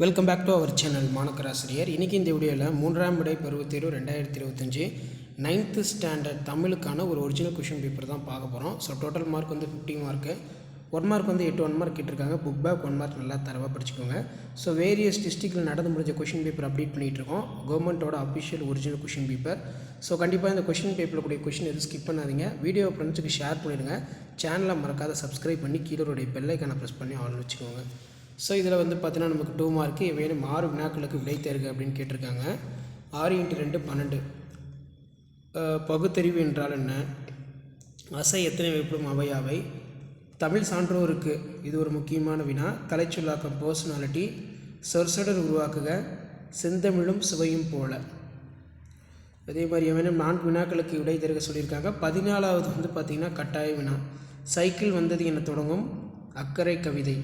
Welcome back to our channel மாணக்கராசிரியர். இன்றைக்கி இந்த வீடியோவில் 3ஆம் விடை பருவத் தேர்வு 2025 9th ஸ்டாண்டர்ட் தமிழுக்கான ஒரு ஒரிஜினல் கொஷின் பேப்பர் தான் பார்க்க போகிறோம். ஸோ டோட்டல் மார்க் வந்து 50 மார்க்கு, 1 மார்க் வந்து 8 1 மார்க் கேட்டிருக்காங்க. புக் பேக் 1 மார்க் நல்லா தரவாக படிச்சுக்கோங்க. ஸோ வேரியஸ் டிஸ்ட்ரிக்டில் நடந்து முடிஞ்ச கொஷின் பேப்பர் அப்டேட் பண்ணிகிட்ருக்கோம். கவர்மெண்ட்டோட official original question paper. So கண்டிப்பாக இந்த கொஷின் பேப்பரில் கூடிய கொஷின் எதுவும் ஸ்கிப் பண்ணாதீங்க. வீடியோ ஃப்ரெண்ட்ஸுக்கு ஷேர் பண்ணிடுங்க. சேனலை மறக்காத சப்ஸ்கிரைப் பண்ணி கீழே பெல்லைக்கான ப்ரெஸ் பண்ணி ஆன் வச்சுக்கோங்க. ஸோ இதில் வந்து பார்த்தீங்கன்னா நமக்கு 2 மார்க்கு வேணும் 6 வினாக்களுக்கு விடை தேர்க அப்படின்னு கேட்டிருக்காங்க. 6 × 2 12. பகுத்தறிவு என்றால் என்ன? அசை எத்தனை வெப்படும் அவையாவை? தமிழ் சான்றோருக்கு இது ஒரு முக்கியமான வினா. தலைச்சொல்லாக்கம் பர்சனாலிட்டி. சொற்சொடர் உருவாக்குக. செந்தமிழும் சுவையும் போல. அதே மாதிரி வேணும் 4 வினாக்களுக்கு விடை தேர்க சொல்லியிருக்காங்க. 14வது வந்து பார்த்திங்கன்னா கட்டாய வினா. சைக்கிள் வந்தது என தொடங்கும் அக்கறை கவிதை.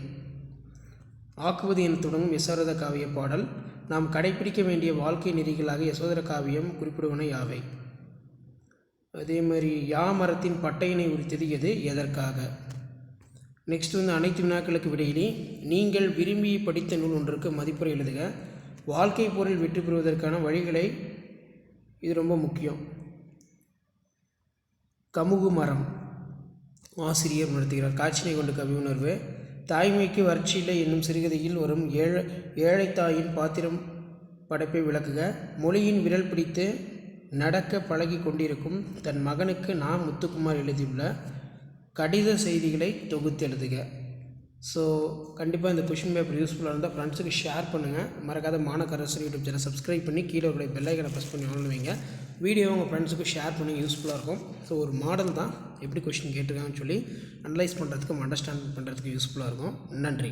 ஆக்குவது என தொடங்கும் யசோதர காவிய பாடல். நாம் கடைப்பிடிக்க வேண்டிய வாழ்க்கை நெறிகளாக யசோதர காவியம் குறிப்பிடுவன யாவை? அதே மாதிரி யா மரத்தின் பட்டையினை உரித்தது எது, எதற்காக? நெக்ஸ்ட் வந்து அனைத்து வினாக்களுக்கு விடையிலே நீங்கள் விரும்பி படித்த நூல் ஒன்றுக்கு மதிப்புரை எழுதுக. வாழ்க்கை போரில் வெற்றி பெறுவதற்கான வழிகளை, இது ரொம்ப முக்கியம். கமுகு மரம் ஆசிரியர் உணர்த்துகிறார். காட்சினை கொண்டு கவி உணர்வு. தாய்மைக்கு வறட்சியில்லை என்னும் சிறுகதையில் வரும் ஏழை தாயின் பாத்திரம் படைப்பை விளக்குக. மொழியின் விரல் பிடித்து நடக்க பழகி கொண்டிருக்கும் தன் மகனுக்கு நான் முத்துக்குமார் எழுதியுள்ள கடித செய்திகளை தொகுத்து எழுதுக. ஸோ கண்டிப்பாக இந்த கொஷின் பேப்பர் யூஸ்ஃபுல்லாக இருந்தால் ஃப்ரெண்ட்ஸுக்கு ஷேர் பண்ணுங்கள். மறக்காத மாணக்கரசு யூடியூப் சேனல் சப்ஸ்கிரைப் பண்ணி கீழே உடைய பெல்லைக்கனை ப்ரெஸ் பண்ணி ஆன் வைங்க. வீடியோ உங்கள் ஃப்ரெண்ட்ஸுக்கு ஷேர் பண்ணி யூஸ்ஃபுல்லாக இருக்கும். ஸோ ஒரு மாடல் தான் எப்படி கொஷின் கேட்டிருக்காங்கன்னு சொல்லி அனலைஸ் பண்ணுறதுக்கு அண்டர்ஸ்டாண்ட் பண்ணுறதுக்கு யூஸ்ஃபுல்லாக இருக்கும். நன்றி.